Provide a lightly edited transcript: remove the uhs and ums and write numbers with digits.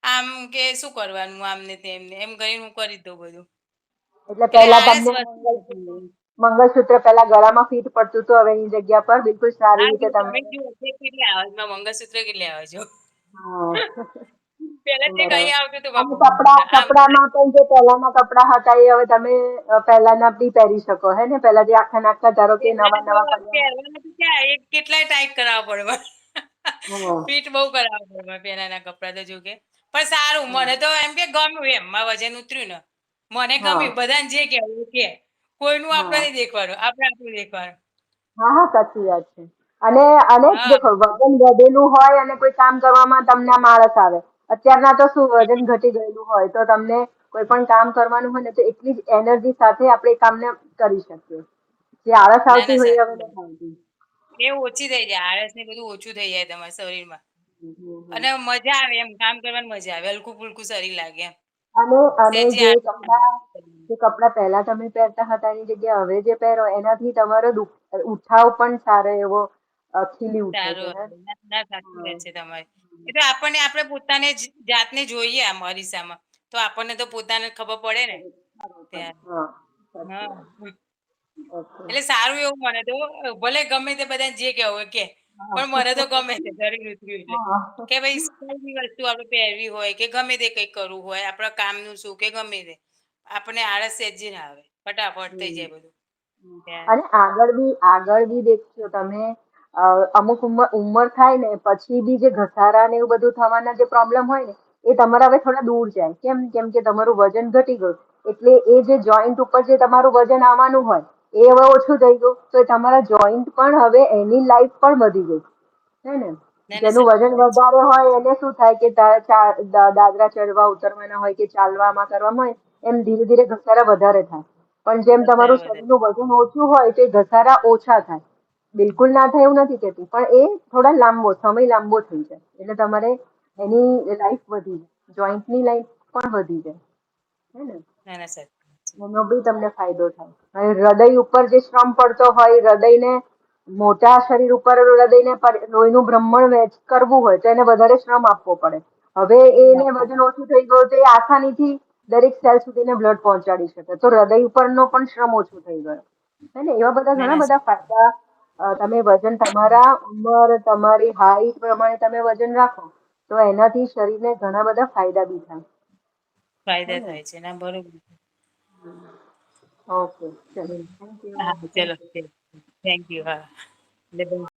આમ કે શું કરવાનું આમ ને તેમને એમ કરીને હું કરી જ દઉં બધું. એટલે એટલે પહેલા આળસ તમને વધતી હતી. મંગળસૂત્ર પહેલા ગળામાં ફિટ પડતું હતું, હવે એની જગ્યા પર બિલકુલ સારી હા રીતે તમે. તમે જુઓ તે કેટલી આવાજમાં મંગળસૂત્ર કેટલી આવે છે. હા પેલા તે બરાબર. કઈ આવતું હતું અને મંગળસૂત્ર આમ કપડામાં પણ જે પહેલાના કપડા હતા એ હવે તમે પહેલાના બી પહેરી શકો હે ને, પહેલા જે આખા નાખા ધારો કે નવા પહેલા તો નવા કપડા. પહેરવાના તો ક્યાં એક કેટલાય ટાઈટ કરાવવા પડવા. હા ફિટ બહુ કરાવવા પડવા પહેલાના કપડા તો જો કે. પણ સારું મને તો એમ કે ગમ્યું એમ મારું વજન ઉતર્યું ને મને હા ગમ્યું બધાને જે કેવું કે કોઈનું આપણે હા નહીં દેખવાનું આપણે આપણું દેખવાનું. હા હા સાચી વાત છે. અને અને હા દેખો વજન વધેલું હોય અને કોઈ કામ કરવામાં તમને આમ આળસ આવે. અત્યારના તો શું વજન ઘટી ગયેલું હોય તો તમને કોઈ પણ કામ કરવાનું હોય ને તો એટલી જ એનર્જી સાથે આપણે એ કામને કરી શકીએ. જે આળસ ના આવતી ના હોય એ હવે સાચી નથી આવતી. એ ઓછી થઈ જાય આળસ ને બધું ઓછું થઈ જાય તમારા શરીરમાં. હમ, હમ, હમ. અને મજા આવે એમ કામ કરવાની મજા આવે હલકું ફુલકું શરીર લાગે એમ. અને સહેજે જે આળસ ના કપડા આવે. જે કપડા પહેલા તમે પહેરતા હતા એની જગ્યાએ હવે જે પહેરો એનાથી તમારો ઉઠાવ પણ સારો એવો ખીલી ઉઠે છે સારું હે. હતું. ના સાચી હા. વાત છે તમારી. એ તો આપણને આપણે પોતાને જાતને જોઈએ આમ અરીસામાં તો આપણને તો પોતાને ખબર પડે ને ત્યારે. હા સાચી હા વાત. ઓકે. એટલે સારું એવું મને તો ભલે ગમે તે બધા જે કેવું હોય કે હા પણ મને તો ગમે છે શરીર ઉતર્યું એટલે હા કે ભાઈ કોઈ બી વસ્તુ આપણે પહેરવી હોય કે ગમે તે કંઈક કરવું હોય આપણા કામનું શું કે ગમે તે આપણને આળસ સહેજે ના આવે ફટાફટ થઈ હમ. જાય બધું. ત્યાં. અને આગળ બી દેખજો તમે અમુક ઉંમર થાય ને પછી બી જે ઘસારા ને એવું બધું થવાના જે પ્રોબ્લેમ હોય ને એ તમારા હવે થોડા દૂર જાય. કેમ કે તમારું વજન ઘટી ગયું. એટલે એ જે જોઈન્ટ ઉપર જે તમારું વજન આવવાનું હોય એ હવે ઓછું થઈ ગયું તો તમારા જોઈન્ટ પણ હવે એની લાઈફ પણ વધી ગઈ. હે ને ના ના જેનું સાચી વજન વાત છે. વધારે હોય એને શું થાય કે દાદરા ચડવા ઉતરવાના હોય કે ચાલવામાં કરવામાં હોય એમ ધીરે ધીરે ઘસારા વધારે થાય. પણ જેમ તમારું વધારે શરીરનું વજન ઓછું હોય તો એ ઘસારા ઓછા થાય. બિલકુલ ના થાય એવું નથી કેતી પણ એ થોડા સમય લાંબો થઈ જાય. એટલે તમારે એની લાઈફ વધી જાય જોઈન્ટની લાઈફ પણ વધી જાય. હે ને ના ના સાચી વાત છે. એનો બી તમને ફાયદો થાય. અને હૃદય ઉપર જે શ્રમ પડતો હોય હૃદયને મોટા શરીર ઉપર હૃદયને લોહીનું ભ્રમણ કરવું હોય તો એને વધારે શ્રમ આપવો પડે. હવે ધ્યાન એને આપવું વજન ઓછું થઈ ગયું તો એ આસાનીથી દરેક સેલ સુધીને બ્લડ પહોંચાડી શકે તો હૃદય ઉપરનો પણ શ્રમ ઓછો થઈ ગયો. હે ને એવા બધા ના ઘણા ના બધા ફાયદા તમે વજન તમારા ઉંમર તમારી હાઈટ પ્રમાણે તમે વજન રાખો તો એનાથી શરીરને ઘણા બધા ફાયદા બી થાય. હે ફાયદા ને થાય છે ના બરોબર. ઓકે ચલો થેન્ક યુ. હા ચલો થેન્ક યુ હા.